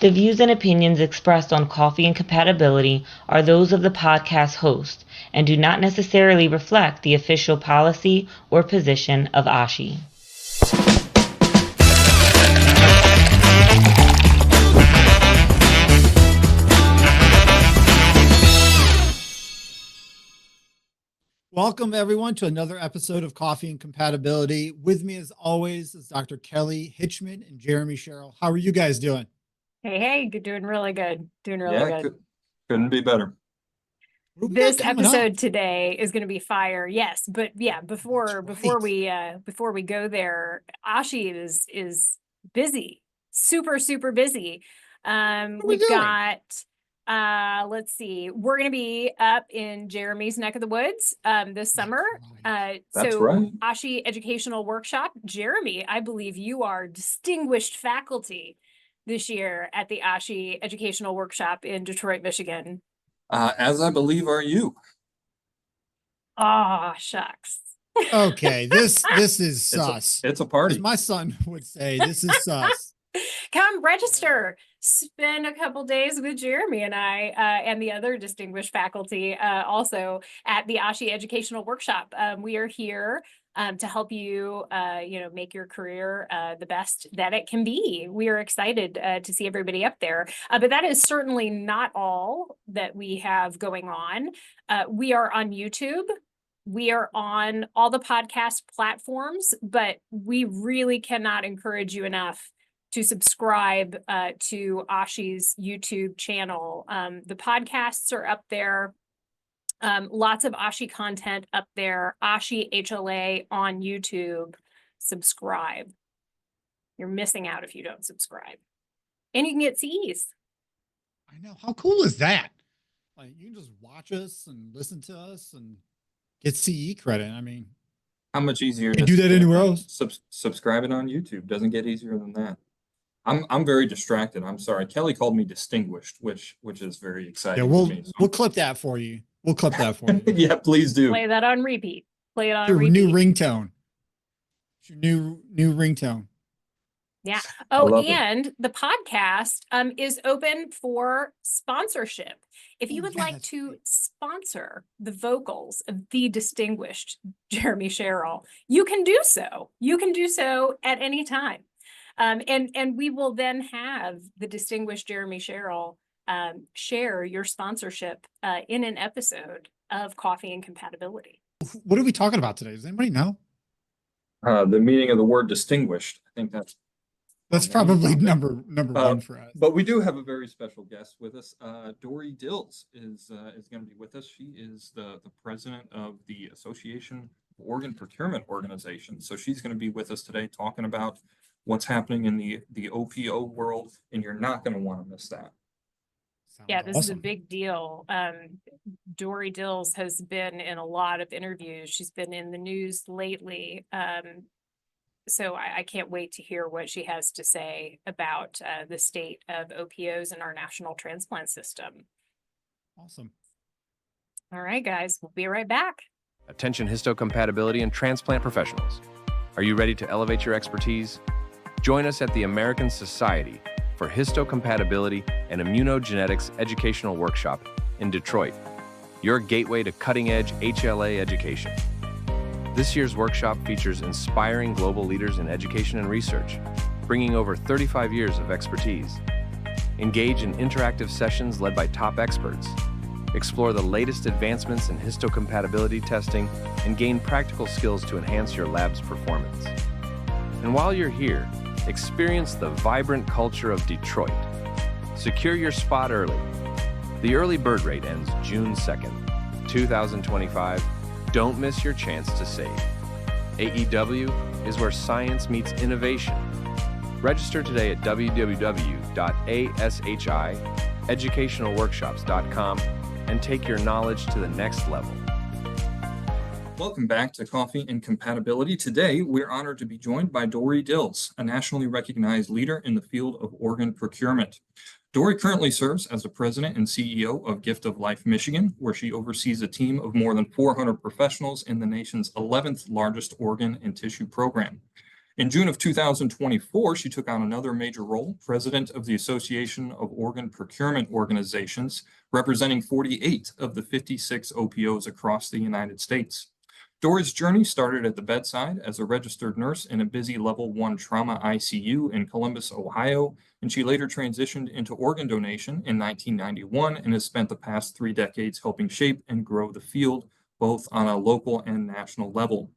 The views and opinions expressed on Coffee and Compatibility are those of the podcast host and do not necessarily reflect the official policy or position of ASHI. Welcome, everyone, to another episode of Coffee and Compatibility. With me, as always, is Dr. Kelly Hitchman and Jeremy Sherrill. How are you guys doing? Hey, doing really good. Doing really good. Couldn't be better. This episode today is going to be fire. Yes, but yeah, before we go there, Ashi is busy, super busy. We've got let's see, we're going to be up in Jeremy's neck of the woods this summer. That's right. Ashi Educational Workshop. Jeremy, I believe you are distinguished faculty this year at the Ashi Educational Workshop in Detroit, Michigan. As I believe are you. Oh, shucks. Okay, this is sus. It's a party. As my son would say, this is sus. Come register. Spend a couple days with Jeremy and I and the other distinguished faculty also at the Ashi Educational Workshop. We are here to help you, make your career the best that it can be. We are excited to see everybody up there. But that is certainly not all that we have going on. We are on YouTube. We are on all the podcast platforms, but we really cannot encourage you enough to subscribe to Ashi's YouTube channel. The podcasts are up there. Lots of Ashi content up there. Ashi HLA on YouTube. Subscribe. You're missing out if you don't subscribe. And you can get CEs. I know. How cool is that? Like, you can just watch us and listen to us and get CE credit. I mean, how much easier to do that anywhere else? Subscribing on YouTube doesn't get easier than that. I'm very distracted. I'm sorry. Kelly called me distinguished, which is very exciting. Yeah, we'll clip that for you. We'll clip that for you. Yeah, please do. Play that on repeat. Play it on your repeat. New ringtone. It's your new ringtone. Yeah. Oh, and the podcast is open for sponsorship. If you would like to sponsor the vocals of the distinguished Jeremy Sherrill, you can do so. You can do so at any time. And we will then have the distinguished Jeremy Sherrill share your sponsorship in an episode of Coffee and Compatibility. What are we talking about today? Does anybody know? The meaning of the word distinguished. I think that's probably number one for us. But we do have a very special guest with us. Dorrie Dils is going to be with us. She is the president of the Association of Organ Procurement Organizations. So she's going to be with us today talking about what's happening in the OPO world, and you're not going to want to miss that. Yeah, this is a big deal. Dorrie Dils has been in a lot of interviews. She's been in the news lately. So I can't wait to hear what she has to say about the state of OPOs in our national transplant system. Awesome. All right, guys, we'll be right back. Attention histocompatibility and transplant professionals. Are you ready to elevate your expertise? Join us at the American Society for Histocompatibility and Immunogenetics Educational Workshop in Detroit, your gateway to cutting-edge HLA education. This year's workshop features inspiring global leaders in education and research, bringing over 35 years of expertise. Engage in interactive sessions led by top experts. Explore the latest advancements in histocompatibility testing and gain practical skills to enhance your lab's performance. And while you're here, experience the vibrant culture of Detroit. Secure your spot early. The early bird rate ends June 2nd, 2025. Don't miss your chance to save. AEW is where science meets innovation. Register today at www.ashieducationalworkshops.com and take your knowledge to the next level. Welcome back to Coffee and Compatibility. Today, we're honored to be joined by Dorrie Dils, a nationally recognized leader in the field of organ procurement. Dorrie currently serves as the president and CEO of Gift of Life Michigan, where she oversees a team of more than 400 professionals in the nation's 11th largest organ and tissue program. In June of 2024, she took on another major role, president of the Association of Organ Procurement Organizations, representing 48 of the 56 OPOs across the United States. Dorrie's journey started at the bedside as a registered nurse in a busy level 1 trauma ICU in Columbus, Ohio, and she later transitioned into organ donation in 1991 and has spent the past 3 decades helping shape and grow the field, both on a local and national level.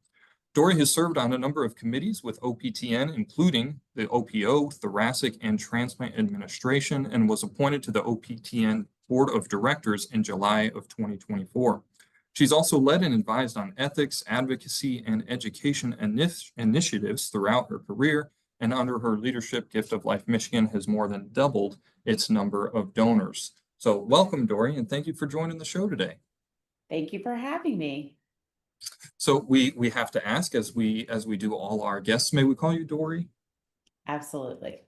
Dorrie has served on a number of committees with OPTN, including the OPO, Thoracic and Transplant Administration, and was appointed to the OPTN Board of Directors in July of 2024. She's also led and advised on ethics, advocacy, and education initiatives throughout her career, and under her leadership, Gift of Life Michigan has more than doubled its number of donors. So welcome, Dorrie, and thank you for joining the show today. Thank you for having me. So we have to ask, as we do all our guests, may we call you Dorrie? Absolutely.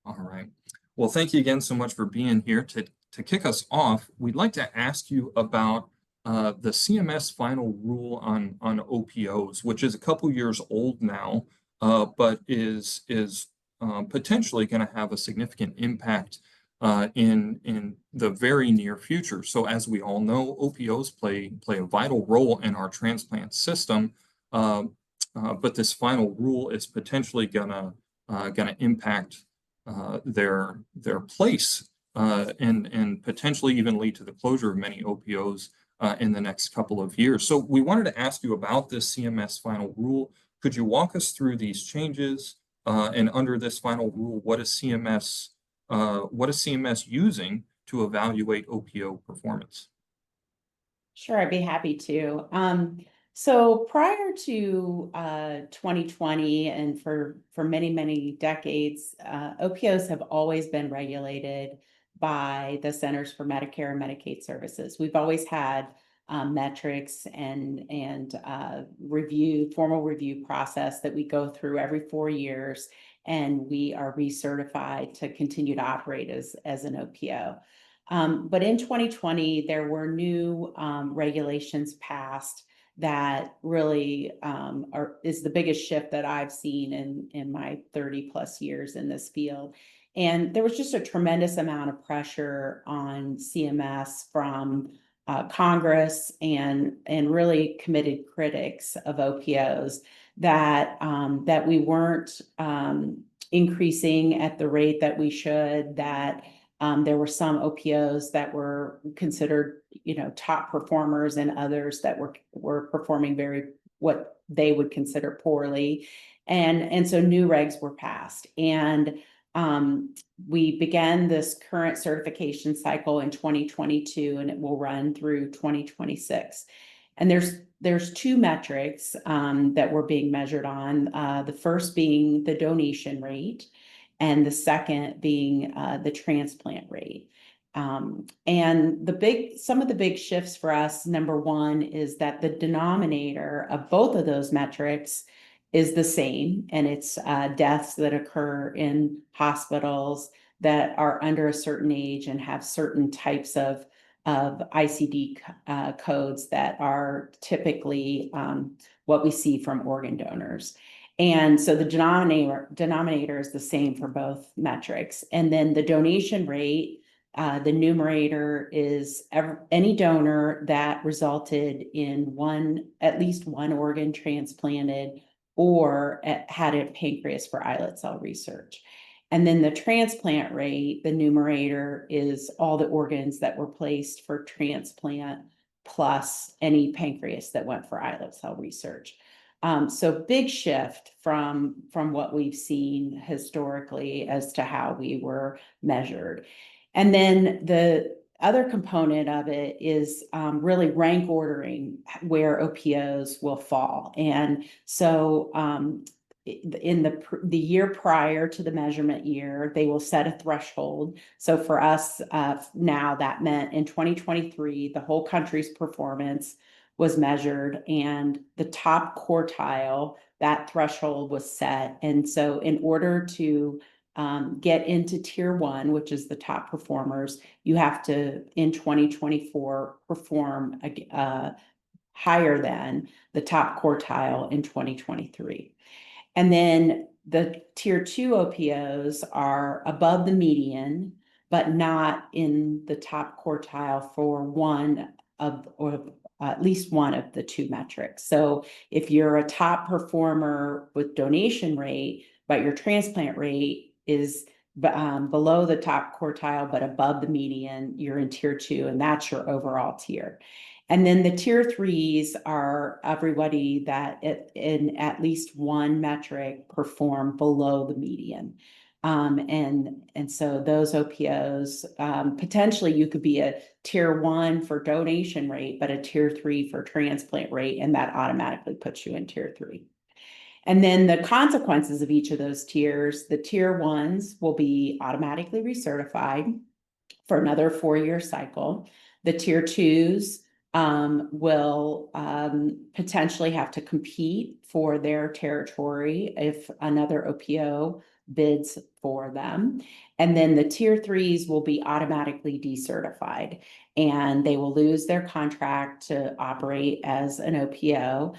All right. Well, thank you again so much for being here. To kick us off, we'd like to ask you about the CMS final rule on OPOs, which is a couple years old now, but is potentially going to have a significant impact in the very near future. So as we all know, OPOs play a vital role in our transplant system, but this final rule is potentially gonna impact their place and potentially even lead to the closure of many OPOs in the next couple of years. So we wanted to ask you about this CMS final rule. Could you walk us through these changes? And under this final rule, what is CMS using to evaluate OPO performance? Sure, I'd be happy to. So prior to 2020 and for many, many decades, OPOs have always been regulated by the Centers for Medicare and Medicaid Services. We've always had metrics and formal review process that we go through every 4 years, and we are recertified to continue to operate as an OPO. But in 2020, there were new regulations passed that really is the biggest shift that I've seen in my 30 plus years in this field. And there was just a tremendous amount of pressure on CMS from Congress and really committed critics of OPOs that we weren't increasing at the rate that we should, that there were some OPOs that were considered, top performers, and others that were performing what they would consider poorly, and so new regs were passed, and we began this current certification cycle in 2022, and it will run through 2026. And there's 2 metrics that we're being measured on. The first being the donation rate, and the second being the transplant rate. And some of the big shifts for us, number one, is that the denominator of both of those metrics is the same, and it's deaths that occur in hospitals that are under a certain age and have certain types of ICD codes that are typically what we see from organ donors. And so the denominator is the same for both metrics. And then the donation rate, the numerator is any donor that resulted in at least one organ transplanted or had a pancreas for islet cell research. And then the transplant rate, the numerator, is all the organs that were placed for transplant plus any pancreas that went for islet cell research. So big shift from what we've seen historically as to how we were measured. And then the other component of it is really rank ordering where OPOs will fall. And so in the year prior to the measurement year, they will set a threshold. So for us now, that meant in 2023, the whole country's performance was measured, and the top quartile, that threshold was set. And so in order to get into tier 1, which is the top performers, you have to, in 2024, perform higher than the top quartile in 2023. And then the tier 2 OPOs are above the median, but not in the top quartile for one of, or at least one of the two metrics. So if you're a top performer with donation rate, but your transplant rate is below the top quartile, but above the median, you're in tier 2, and that's your overall tier. And then the tier 3s are everybody that in at least one metric perform below the median. And so those OPOs, potentially you could be a tier 1 for donation rate, but a tier 3 for transplant rate, and that automatically puts you in tier 3. And then the consequences of each of those tiers, the tier 1s will be automatically recertified for another 4-year cycle. The tier 2s will potentially have to compete for their territory if another OPO bids for them. And then the tier 3s will be automatically decertified, and they will lose their contract to operate as an OPO.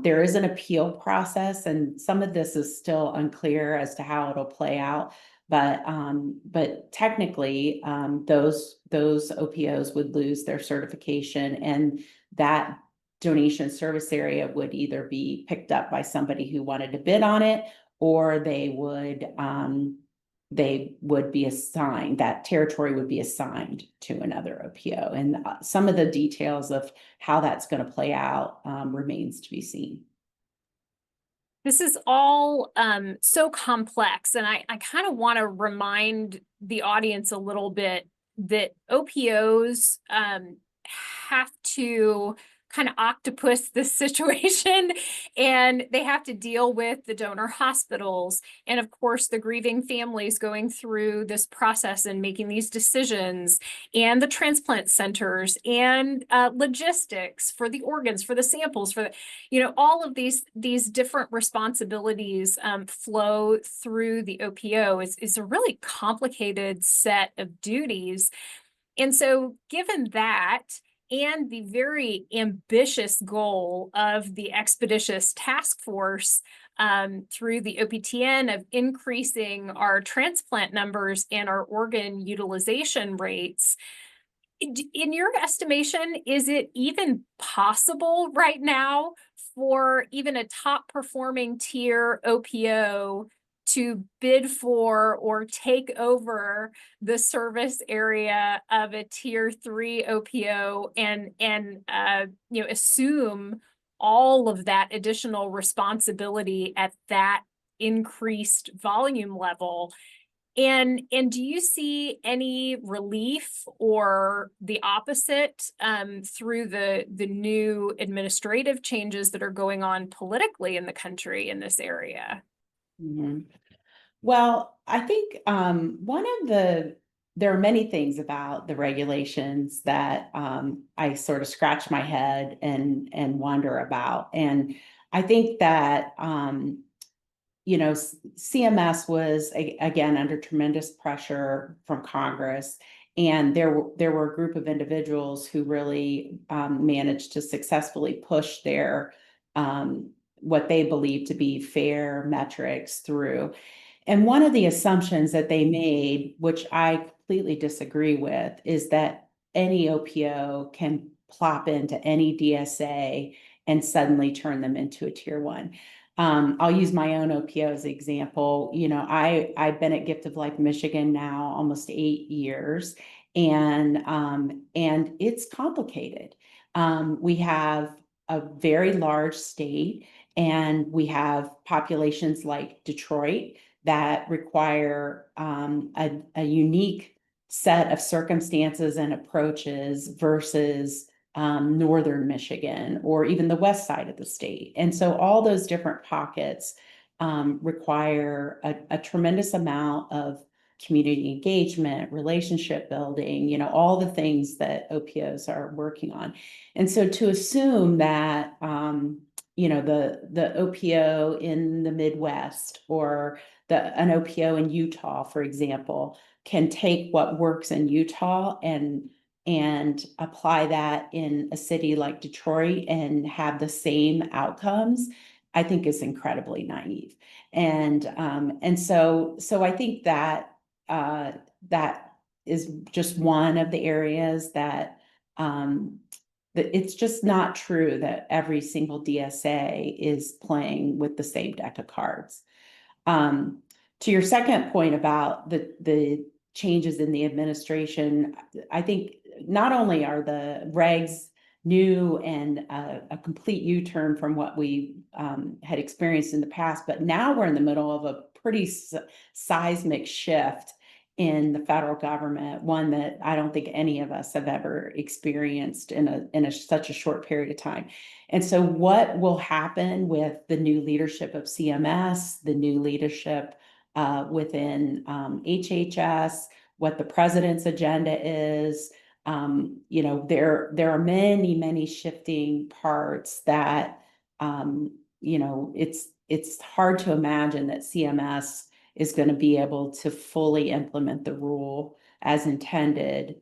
There is an appeal process, and some of this is still unclear as to how it'll play out. But technically, those OPOs would lose their certification, and that donation service area would either be picked up by somebody who wanted to bid on it, or they would be assigned, that territory would be assigned to another OPO. And some of the details of how that's going to play out remains to be seen. This is all so complex, and I kind of want to remind the audience a little bit that OPOs have to kind of octopus this situation, and they have to deal with the donor hospitals and, of course, the grieving families going through this process and making these decisions, and the transplant centers, and logistics for the organs, for the samples, for the, all of these different responsibilities flow through the OPO. Is a really complicated set of duties. And so given that, and the very ambitious goal of the Expeditious Task Force through the OPTN of increasing our transplant numbers and our organ utilization rates, in your estimation, is it even possible right now for even a top performing tier OPO to bid for or take over the service area of a tier 3 OPO and assume all of that additional responsibility at that increased volume level? And do you see any relief or the opposite through the new administrative changes that are going on politically in the country in this area? Mm-hmm. Well, I think there are many things about the regulations that I sort of scratch my head and wonder about. And I think that CMS was again under tremendous pressure from Congress, and there were a group of individuals who really managed to successfully push their what they believe to be fair metrics through. And one of the assumptions that they made, which I completely disagree with, is that any OPO can plop into any DSA and suddenly turn them into a tier 1. I'll use my own OPO as an example. I've been at Gift of Life Michigan now almost 8 years, and it's complicated. We have a very large state, and we have populations like Detroit that require a unique set of circumstances and approaches versus northern Michigan or even the west side of the state. And so all those different pockets require a tremendous amount of community engagement, relationship building, all the things that OPOs are working on. And so to assume that the OPO in the Midwest or an OPO in Utah, for example, can take what works in Utah and apply that in a city like Detroit and have the same outcomes I think is incredibly naive. And so I think that that is just one of the areas that that it's just not true that every single DSA is playing with the same deck of cards. To your second point about the changes in the administration, I think not only are the regs new and a complete U-turn from what we had experienced in the past, but now we're in the middle of a pretty seismic shift in the federal government, one that I don't think any of us have ever experienced in such a short period of time. And so what will happen with the new leadership of CMS, the new leadership within HHS, what the president's agenda is, you know, there are many shifting parts that, you know, it's hard to imagine that CMS is going to be able to fully implement the rule as intended,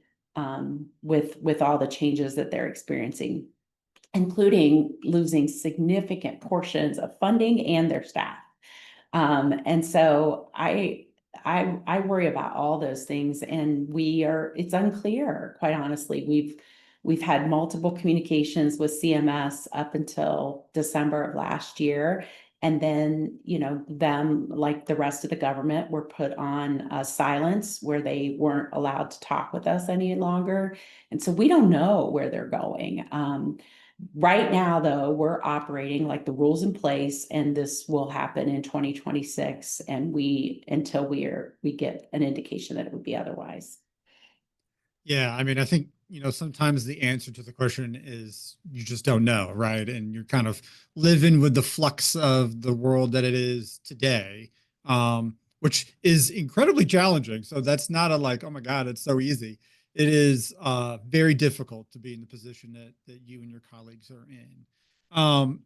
with all the changes that they're experiencing, including losing significant portions of funding and their staff. And so I worry about all those things, and it's unclear, quite honestly. We've had multiple communications with CMS up until December of last year. And then, you know, them, like the rest of the government, were put on silence where they weren't allowed to talk with us any longer. And so we don't know where they're going. Right now, though, we're operating like the rules in place, and this will happen in 2026, and until we get an indication that it would be otherwise. Yeah, I mean, I think, you know, sometimes the answer to the question is you just don't know, right? And you're kind of living with the flux of the world that it is today, which is incredibly challenging. So that's not a like, oh my God, it's so easy. It is very difficult to be in the position that you and your colleagues are in.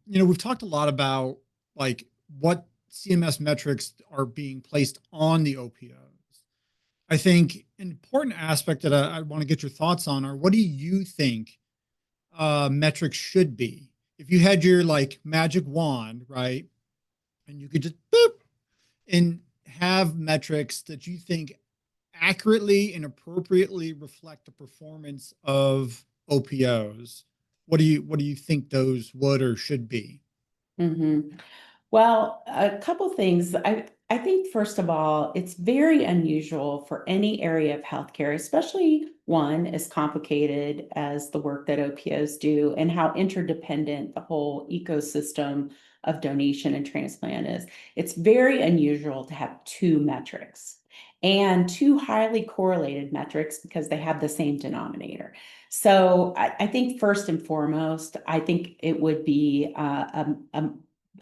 You know, we've talked a lot about like what CMS metrics are being placed on the OPOs. I think an important aspect that I want to get your thoughts on are, what do you think metrics should be? If you had your like magic wand, right, and you could just boop and have metrics that you think accurately and appropriately reflect the performance of OPOs, what do you think those would or should be? Mm-hmm. Well, a couple things. I think, first of all, it's very unusual for any area of healthcare, especially one as complicated as the work that OPOs do and how interdependent the whole ecosystem of donation and transplant is. It's very unusual to have two metrics, and two highly correlated metrics, because they have the same denominator. So I think first and foremost, I think it would be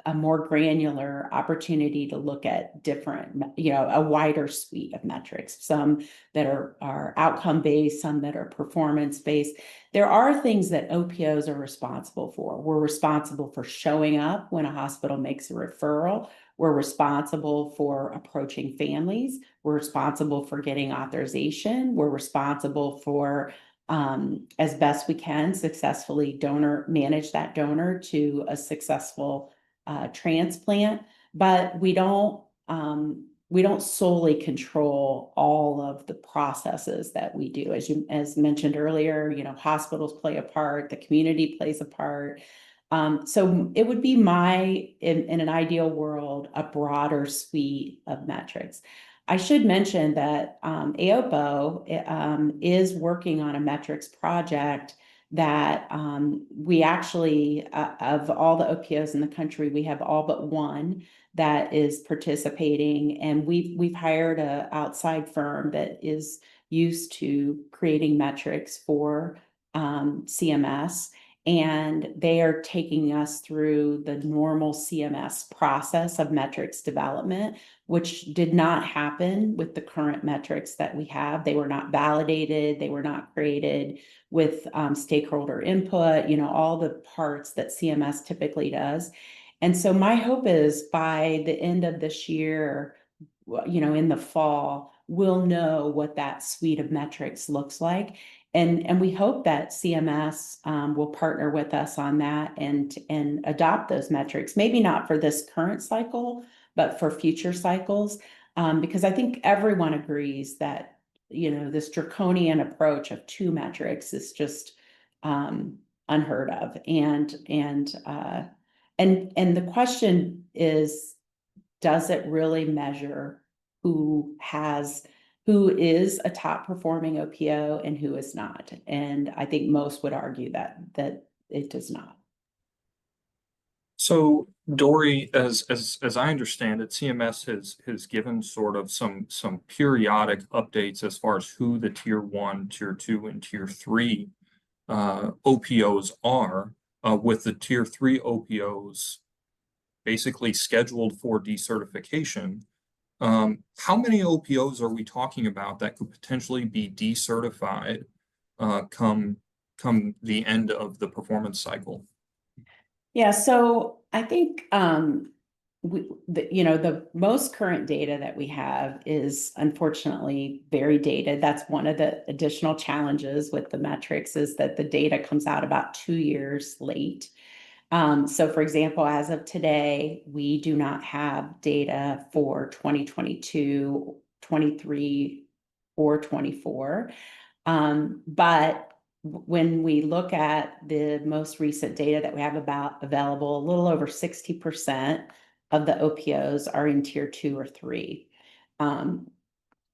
a more granular opportunity to look at different, you know, a wider suite of metrics, some that are outcome based, some that are performance based. There are things that OPOs are responsible for. We're responsible for showing up when a hospital makes a referral. We're responsible for approaching families. We're responsible for getting authorization. We're responsible for, as best we can, successfully manage that donor to a successful transplant, but we don't solely control all of the processes that we do. As mentioned earlier, you know, hospitals play a part, the community plays a part. So it would be in an ideal world, a broader suite of metrics. I should mention that AOPO is working on a metrics project that we actually, of all the OPOs in the country, we have all but one that is participating, and we've hired an outside firm that is used to creating metrics for CMS, and they are taking us through the normal CMS process of metrics development, which did not happen with the current metrics that we have. They were not validated, they were not created with stakeholder input, you know, all the parts that CMS typically does. And so my hope is by the end of this year, you know, in the fall, we'll know what that suite of metrics looks like. And we hope that CMS will partner with us on that and adopt those metrics, maybe not for this current cycle, but for future cycles. Because I think everyone agrees that, this draconian approach of 2 metrics is just unheard of. And the question is, does it really measure who is a top performing OPO and who is not? And I think most would argue that it does not. So Dorrie, as I understand it, CMS has given sort of some periodic updates as far as who the tier 1, tier 2, and tier 3 OPOs are, with the tier 3 OPOs basically scheduled for decertification. How many OPOs are we talking about that could potentially be decertified come the end of the performance cycle? Yeah, so I think the most current data that we have is unfortunately very dated. That's one of the additional challenges with the metrics, is that the data comes out about 2 years late. So for example, as of today, we do not have data for 2022, 23, or 24. But when we look at the most recent data that we have available, a little over 60% of the OPOs are in tier 2 or 3,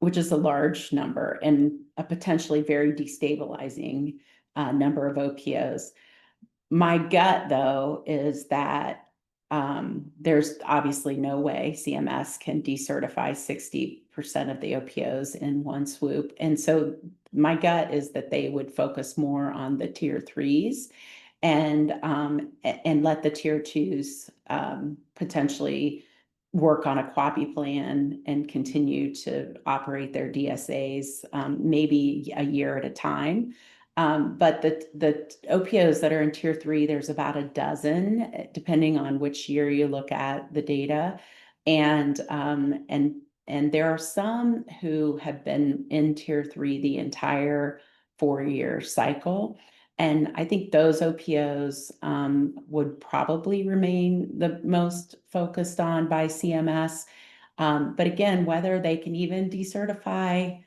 which is a large number and a potentially very destabilizing number of OPOs. My gut, though, is that there's obviously no way CMS can decertify 60% of the OPOs in one swoop. And so my gut is that they would focus more on the tier 3s and let the tier 2s potentially work on a QAPI plan and continue to operate their DSAs maybe a year at a time. But the OPOs that are in tier 3, there's about a dozen, depending on which year you look at the data. And there are some who have been in tier 3 the entire 4-year cycle. And I think those OPOs would probably remain the most focused on by CMS. But again, whether they can even decertify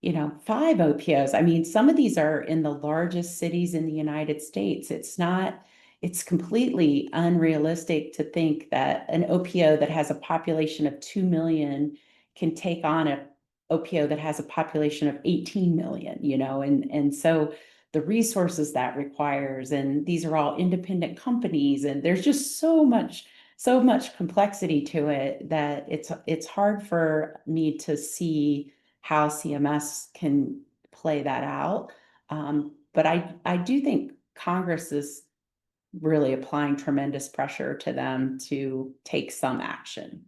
5 OPOs. I mean, some of these are in the largest cities in the United States. It's completely unrealistic to think that an OPO that has a population of 2 million can take on a OPO that has a population of 18 million, and so the resources that requires, and these are all independent companies, and there's just so much complexity to it that it's hard for me to see how CMS can play that out. But I do think Congress is really applying tremendous pressure to them to take some action.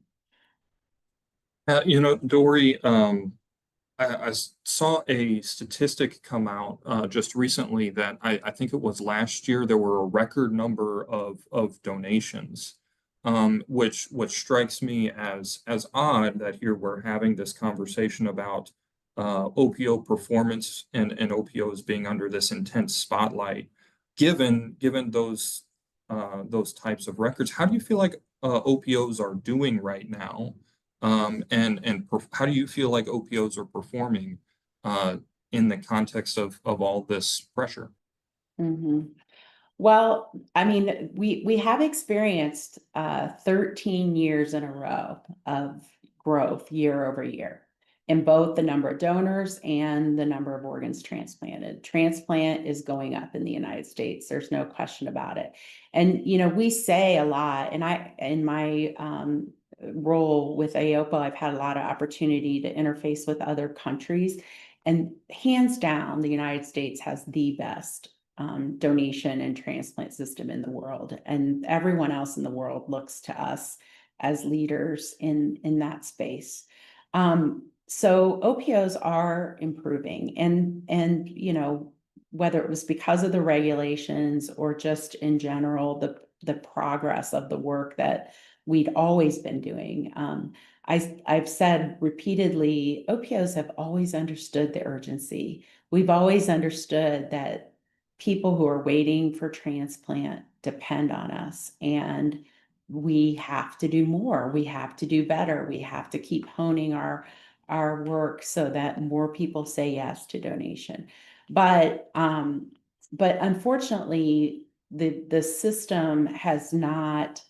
Dorrie, I saw a statistic come out just recently that I think it was last year, there were a record number of donations, which strikes me as odd that here we're having this conversation about OPO performance and OPOs being under this intense spotlight. Given those types of records, how do you feel like OPOs are doing right now? And how do you feel like OPOs are performing in the context of all this pressure? Mm-hmm. Well, I mean, we have experienced 13 years in a row of growth year over year in both the number of donors and the number of organs transplanted. Transplant is going up in the United States. There's no question about it. And, we say a lot, and in my role with AOPO, I've had a lot of opportunity to interface with other countries. And hands down, the United States has the best donation and transplant system in the world. And everyone else in the world looks to us as leaders in that space. So OPOs are improving, and whether it was because of the regulations or just in general, the progress of the work that we'd always been doing. I've said repeatedly, OPOs have always understood the urgency. We've always understood that people who are waiting for transplant depend on us, and we have to do more. We have to do better. We have to keep honing our work so that more people say yes to donation. But unfortunately, the system has not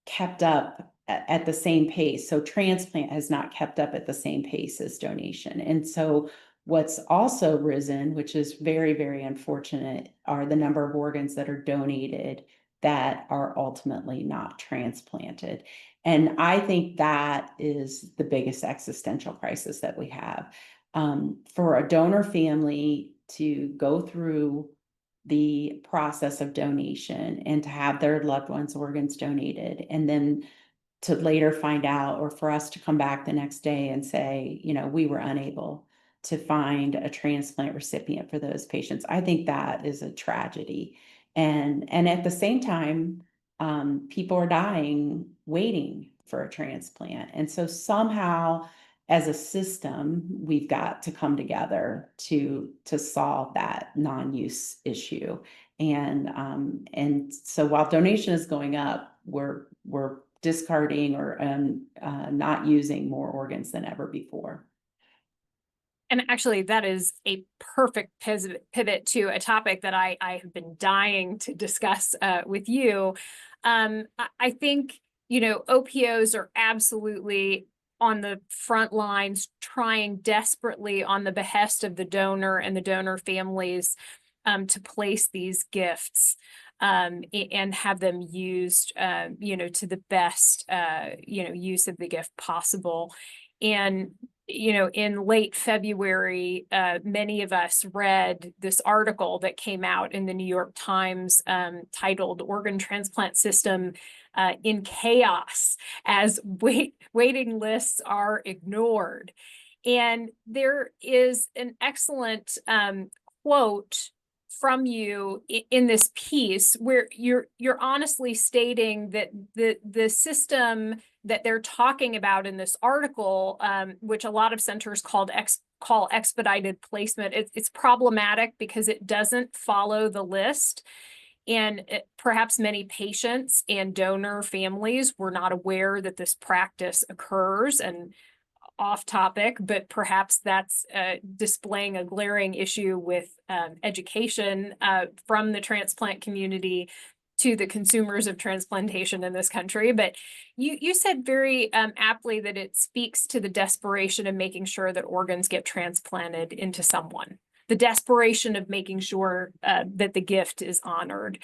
kept up at the same pace. So transplant has not kept up at the same pace as donation. And so what's also risen, which is very, very unfortunate, are the number of organs that are donated that are ultimately not transplanted. And I think that is the biggest existential crisis that we have. For a donor family to go through the process of donation and to have their loved ones' organs donated, and then to later find out, or for us to come back the next day and say, you know, we were unable to find a transplant recipient for those patients. I think that is a tragedy. And at the same time, people are dying waiting for a transplant. And so somehow, as a system, we've got to come together to solve that non-use issue. And so while donation is going up, we're discarding or not using more organs than ever before. And actually, that is a perfect pivot to a topic that I have been dying to discuss with you. I think, OPOs are absolutely on the front lines, trying desperately on the behest of the donor and the donor families to place these gifts and have them used, to the best, use of the gift possible. And in late February, many of us read this article that came out in the New York Times titled "Organ Transplant System in Chaos as Waiting Lists Are Ignored." And there is an excellent quote from you in this piece where you're honestly stating that the system that they're talking about in this article, which a lot of centers call expedited placement, it's problematic because it doesn't follow the list. And perhaps many patients and donor families were not aware that this practice occurs. And off topic, but perhaps that's displaying a glaring issue with education from the transplant community to the consumers of transplantation in this country. But you said very aptly that it speaks to the desperation of making sure that organs get transplanted into someone, the desperation of making sure that the gift is honored.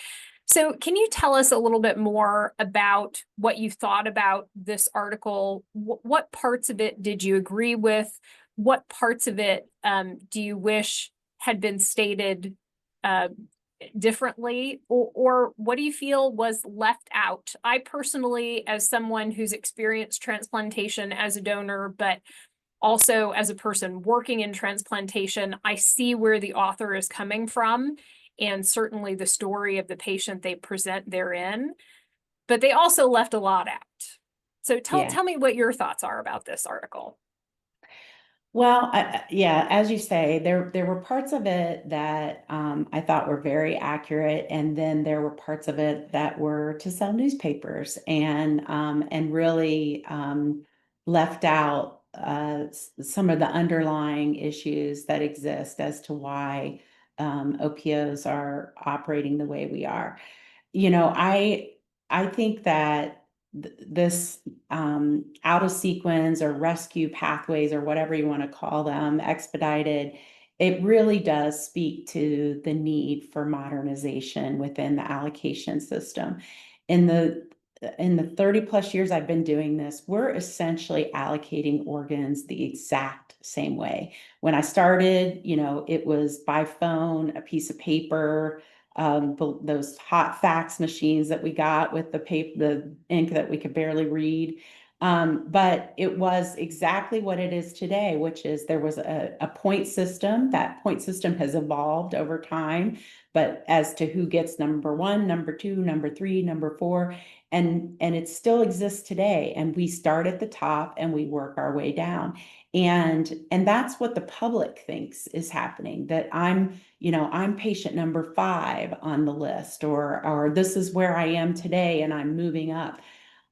So can you tell us a little bit more about what you thought about this article? What parts of it did you agree with? What parts of it do you wish had been stated differently? Or what do you feel was left out? I personally, as someone who's experienced transplantation as a donor, but also as a person working in transplantation, I see where the author is coming from, and certainly the story of the patient they present therein, but they also left a lot out. So tell me what your thoughts are about this article. Well, as you say, there were parts of it that I thought were very accurate, and then there were parts of it that were to sell newspapers and really left out some of the underlying issues that exist as to why OPOs are operating the way we are. I think that this out of sequence or rescue pathways or whatever you want to call them, expedited, it really does speak to the need for modernization within the allocation system. In the 30 plus years I've been doing this, we're essentially allocating organs the exact same way. When I started, it was by phone, a piece of paper, those hot fax machines that we got with the paper, the ink that we could barely read. But it was exactly what it is today, which is there was a point system. That point system has evolved over time, but as to who gets number one, number two, number three, number four, and it still exists today. And we start at the top and we work our way down. And that's what the public thinks is happening, that I'm patient number 5 on the list, or this is where I am today and I'm moving up.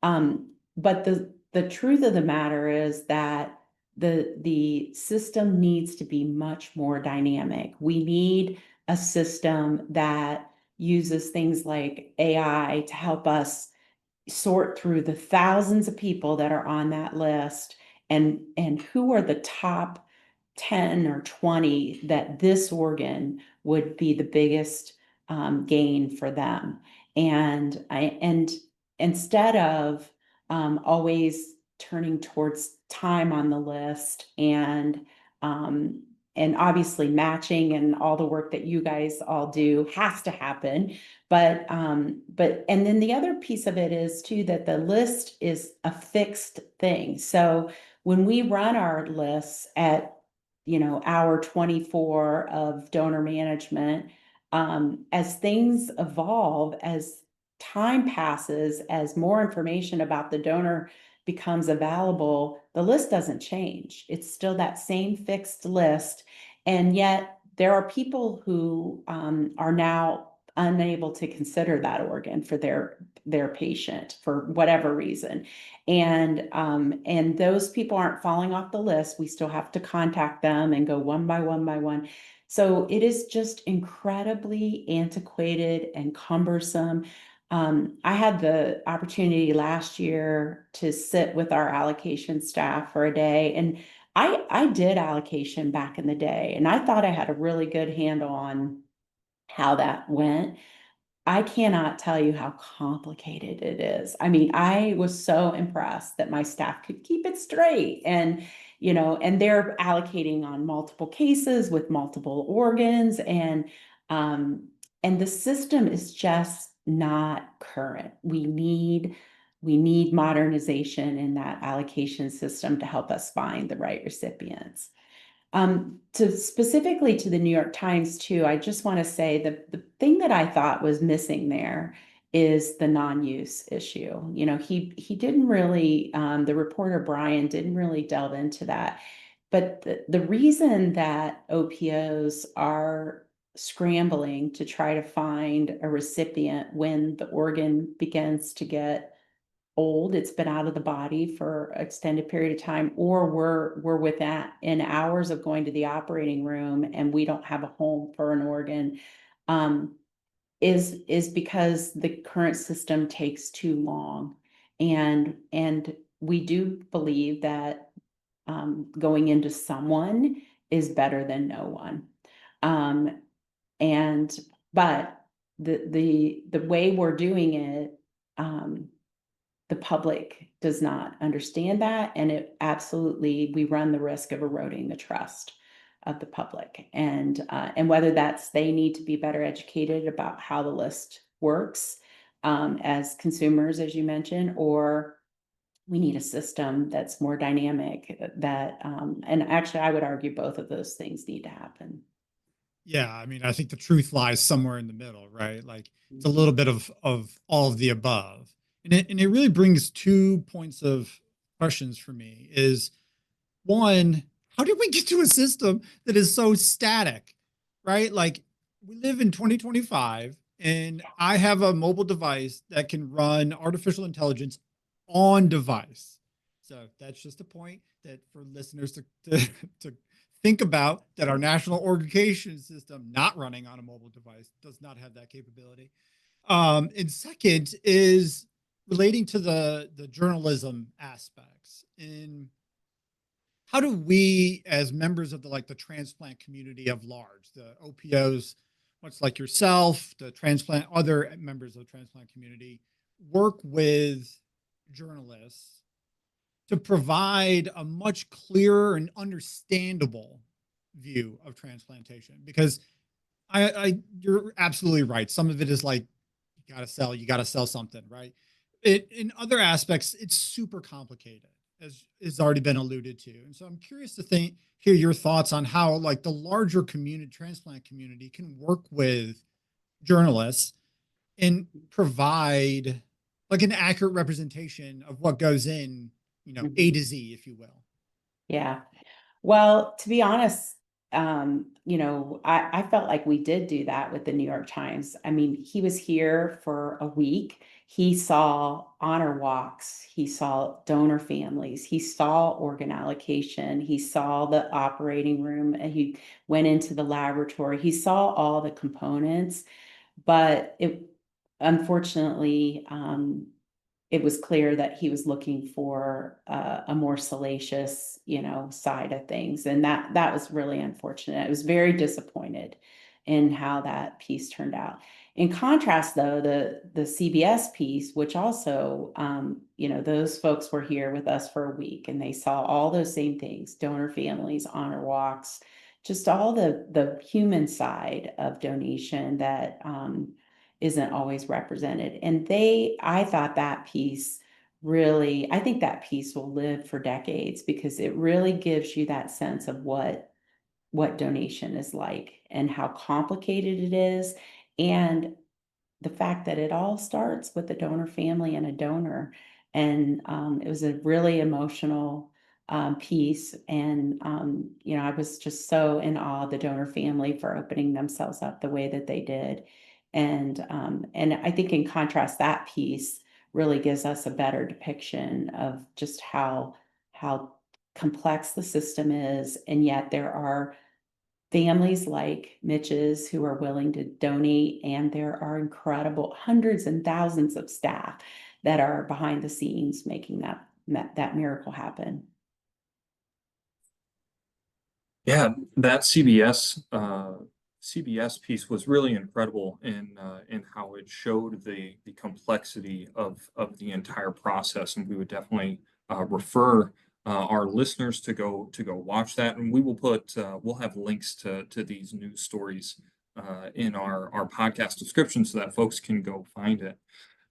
But the truth of the matter is that the system needs to be much more dynamic. We need a system that uses things like AI to help us sort through the thousands of people that are on that list, and who are the top 10 or 20 that this organ would be the biggest gain for them. And instead of always turning towards time on the list, and obviously matching and all the work that you guys all do has to happen. But and then the other piece of it is too, that the list is a fixed thing. So when we run our lists at, hour 24 of donor management, as things evolve, as time passes, as more information about the donor becomes available, the list doesn't change. It's still that same fixed list. And yet there are people who are now unable to consider that organ for their patient for whatever reason. And those people aren't falling off the list. We still have to contact them and go one by one by one. So it is just incredibly antiquated and cumbersome. I had the opportunity last year to sit with our allocation staff for a day, and I did allocation back in the day, and I thought I had a really good handle on how that went. I cannot tell you how complicated it is. I mean, I was so impressed that my staff could keep it straight, and they're allocating on multiple cases with multiple organs, and the system is just not current. We need modernization in that allocation system to help us find the right recipients. To specifically to the New York Times too, I just want to say that the thing that I thought was missing there is the non-use issue. He didn't really, the reporter Brian didn't really delve into that. But the reason that OPOs are scrambling to try to find a recipient when the organ begins to get old, it's been out of the body for an extended period of time, or we're in hours of going to the operating room and we don't have a home for an organ, is because the current system takes too long. And we do believe that going into someone is better than no one. But the way we're doing it, the public does not understand that, and we run the risk of eroding the trust of the public. And whether that's they need to be better educated about how the list works as consumers, as you mentioned, or we need a system that's more dynamic, and actually I would argue both of those things need to happen. Yeah, I mean, I think the truth lies somewhere in the middle, right? Like it's a little bit of all of the above. And it really brings 2 points of questions for me is one, how did we get to a system that is so static, right? Like we live in 2025 and I have a mobile device that can run artificial intelligence on device. So that's just a point that for listeners to think about, that our national organization system not running on a mobile device does not have that capability. And second is relating to the journalism aspects. And how do we, as members of the transplant community of large, the OPOs, much like yourself, other members of the transplant community, work with journalists to provide a much clearer and understandable view of transplantation? Because you're absolutely right. Some of it is like, you got to sell something, right? in other aspects, it's super complicated, as has already been alluded to. And so I'm curious to hear your thoughts on how like the larger community, transplant community, can work with journalists and provide like an accurate representation of what goes in, A to Z, if you will. Yeah. Well, to be honest, I felt like we did do that with the New York Times. I mean, he was here for a week. He saw honor walks. He saw donor families. He saw organ allocation. He saw the operating room. And he went into the laboratory. He saw all the components, but unfortunately, it was clear that he was looking for a more salacious, side of things. And that was really unfortunate. I was very disappointed in how that piece turned out. In contrast, though, the CBS piece, which also, those folks were here with us for a week and they saw all those same things, donor families, honor walks, just all the human side of donation that isn't always represented. And I thought that piece I think that piece will live for decades because it really gives you that sense of what donation is like and how complicated it is. And the fact that it all starts with a donor family and a donor. And it was a really emotional piece. And, I was just so in awe of the donor family for opening themselves up the way that they did. And I think in contrast, that piece really gives us a better depiction of just how complex the system is. And yet there are families like Mitch's who are willing to donate, and there are incredible hundreds and thousands of staff that are behind the scenes making that miracle happen. Yeah, that CBS piece was really incredible in how it showed the complexity of the entire process, and we would definitely refer our listeners to go watch that, and we will we'll have links to these news stories in our podcast description so that folks can go find it.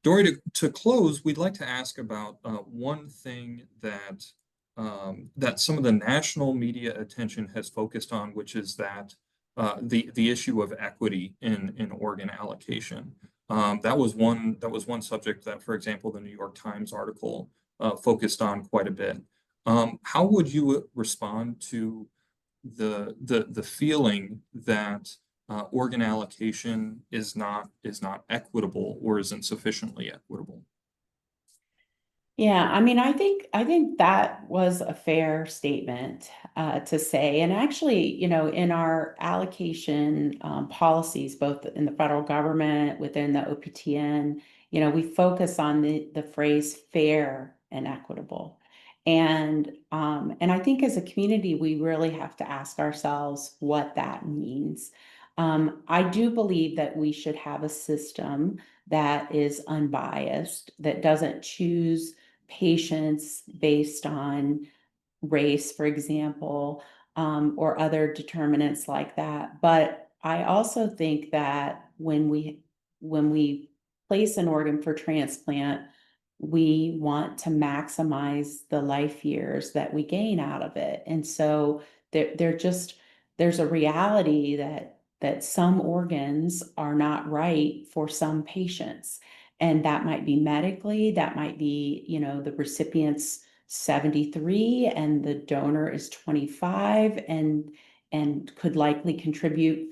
Dorrie, to close, we'd like to ask about one thing that some of the national media attention has focused on, which is that the issue of equity in organ allocation. That was one subject that, for example, the New York Times article focused on quite a bit. How would you respond to the feeling that organ allocation is not equitable or isn't sufficiently equitable? Yeah, I mean, I think that was a fair statement to say. And actually, in our allocation policies, both in the federal government, within the OPTN, we focus on the phrase fair and equitable. And I think as a community, we really have to ask ourselves what that means. I do believe that we should have a system that is unbiased, that doesn't choose patients based on race, for example, or other determinants like that. But I also think that when we place an organ for transplant, we want to maximize the life years that we gain out of it. And so there's a reality that some organs are not right for some patients. And that might be medically, that might be, the recipient's 73 and the donor is 25 and could likely contribute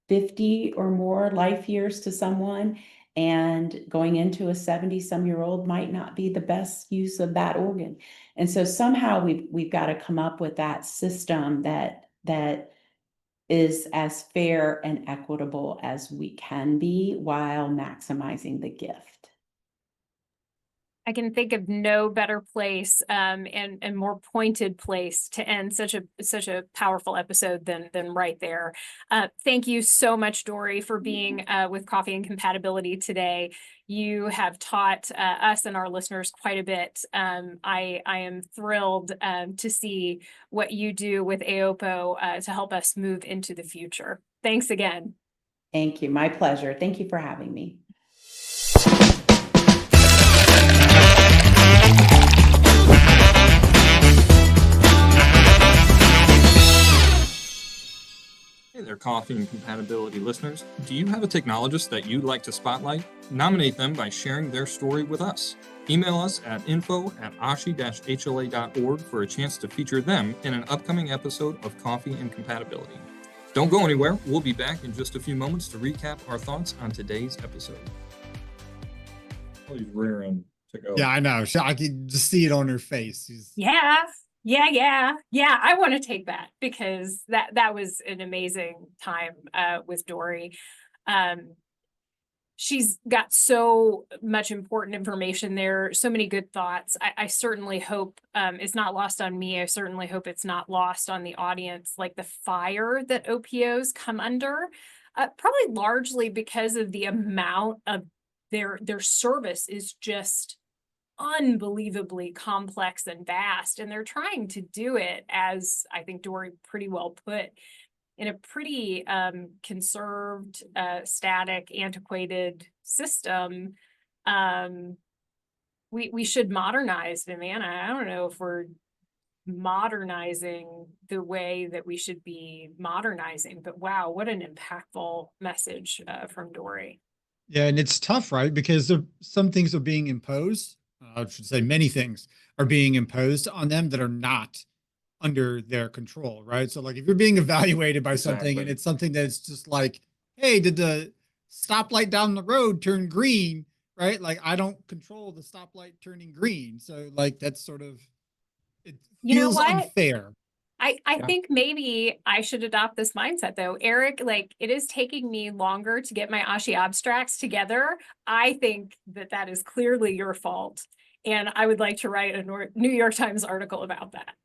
50 or more life years to someone. And going into a 70-some-year-old might not be the best use of that organ. And so somehow we've got to come up with that system that is as fair and equitable as we can be while maximizing the gift. I can think of no better place and more pointed place to end such a powerful episode than right there. Thank you so much, Dorrie, for being with Coffee and Compatibility today. You have taught us and our listeners quite a bit. I am thrilled to see what you do with AOPO to help us move into the future. Thanks again. Thank you. My pleasure. Thank you for having me. Hey there, Coffee and Compatibility listeners. Do you have a technologist that you'd like to spotlight? Nominate them by sharing their story with us. Email us at info@oshi-hla.org for a chance to feature them in an upcoming episode of Coffee and Compatibility. Don't go anywhere. We'll be back in just a few moments to recap our thoughts on today's episode. Oh, he's rearing to go. Yeah, I know. I can just see it on her face. Yeah. I want to take that because that was an amazing time with Dorrie. She's got so much important information there, so many good thoughts. I certainly hope it's not lost on me. I certainly hope it's not lost on the audience, like the fire that OPOs come under, probably largely because of the amount of their service is just unbelievably complex and vast, and they're trying to do it, as I think Dorrie pretty well put, in a pretty conserved, static, antiquated system. We should modernize them, and I don't know if we're modernizing the way that we should be modernizing, but wow, what an impactful message from Dorrie. Yeah, and it's tough, right? Because some things are being imposed. I should say many things are being imposed on them that are not under their control, right? So like if you're being evaluated by something and it's something that's just like, hey, did the stoplight down the road turn green, right? Like I don't control the stoplight turning green. So like that's sort of, it feels unfair. I think maybe I should adopt this mindset though. Eric, like it is taking me longer to get my ASHI abstracts together. I think that is clearly your fault. And I would like to write a New York Times article about that.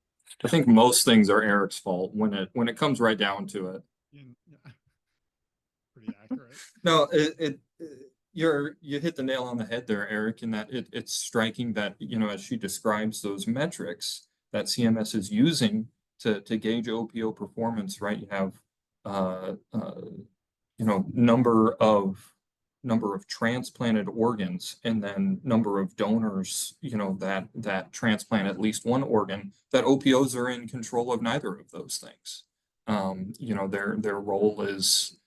I think most things are Eric's fault when it comes right down to it. Yeah. Pretty accurate. No, you hit the nail on the head there, Eric, in that it's striking that, as she describes those metrics that CMS is using to gauge OPO performance, right? You have number of transplanted organs, and then number of donors, that transplant at least one organ. That OPOs are in control of neither of those things. Their role is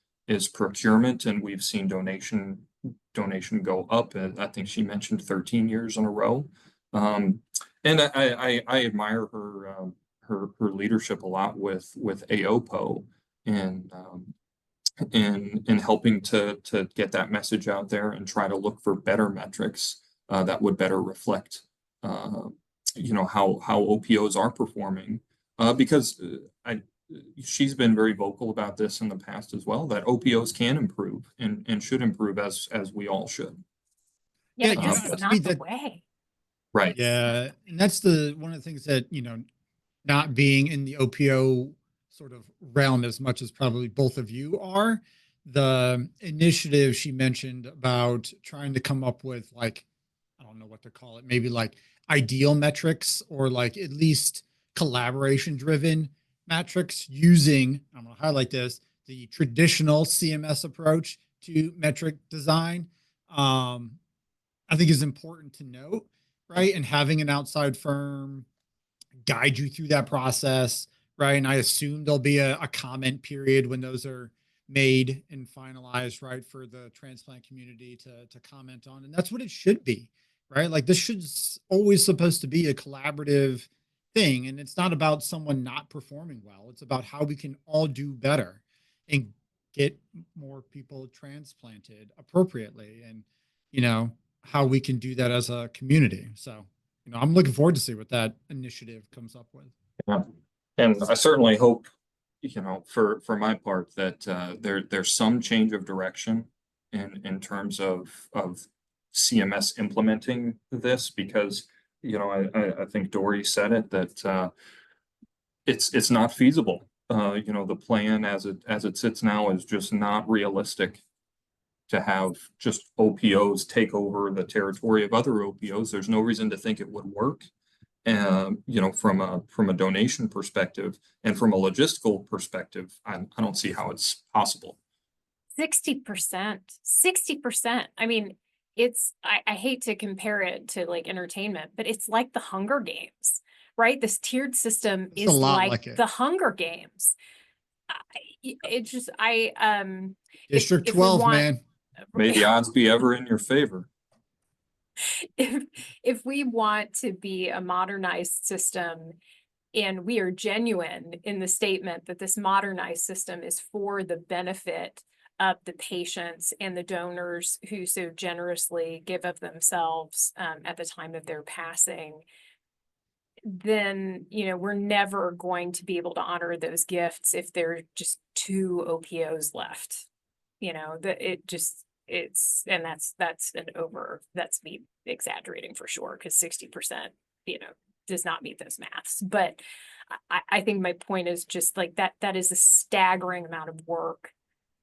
procurement, and we've seen donation go up. I think she mentioned 13 years in a row. And I admire her leadership a lot with AOPO and in helping to get that message out there and try to look for better metrics that would better reflect how OPOs are performing, because she's been very vocal about this in the past as well, that OPOs can improve and should improve as we all should. Yeah, but this is not the way. Right. Yeah. And that's one of the things that, not being in the OPO sort of realm as much as probably both of you are, the initiative she mentioned about trying to come up with like, I don't know what to call it, maybe like ideal metrics or like at least collaboration driven metrics using, I'm going to highlight this, the traditional CMS approach to metric design, I think is important to note, right? And having an outside firm guide you through that process, right? And I assume there'll be a comment period when those are made and finalized, right, for the transplant community to comment on. And that's what it should be, right? Like this should always supposed to be a collaborative thing. And it's not about someone not performing well. It's about how we can all do better and get more people transplanted appropriately, and, how we can do that as a community. So, I'm looking forward to see what that initiative comes up with. Yeah. And I certainly hope, for my part, that there's some change of direction in terms of CMS implementing this, because I think Dorrie said it, that it's not feasible. The plan as it sits now is just not realistic to have just OPOs take over the territory of other OPOs. There's no reason to think it would work. From a donation perspective and from a logistical perspective, I don't see how it's possible. 60%. I mean, I hate to compare it to like entertainment, but it's like the Hunger Games, right? This tiered system is like the Hunger Games. It's just, if- District if we 12, want- man. May the odds be ever in your favor. if we want to be a modernized system, and we are genuine in the statement that this modernized system is for the benefit of the patients and the donors who so generously give of themselves at the time of their passing, then, we're never going to be able to honor those gifts if there are just 2 OPOs left. That's me exaggerating for sure, because 60%, does not meet those maths. But I think my point is just like that is a staggering amount of work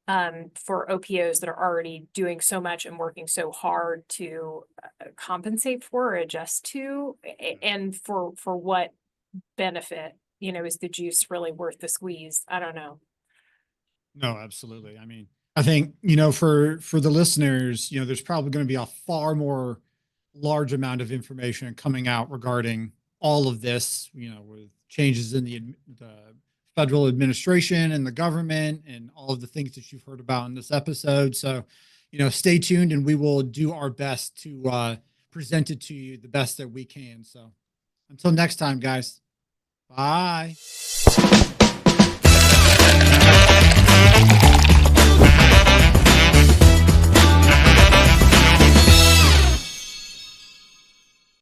for OPOs that are already doing so much and working so hard to compensate for or adjust to, and for what benefit, is the juice really worth the squeeze? I don't know. No, absolutely. I mean, I think, for the listeners, there's probably going to be a far more large amount of information coming out regarding all of this, with changes in the federal administration and the government and all of the things that you've heard about in this episode. So, stay tuned, and we will do our best to present it to you the best that we can. So until next time, guys, bye.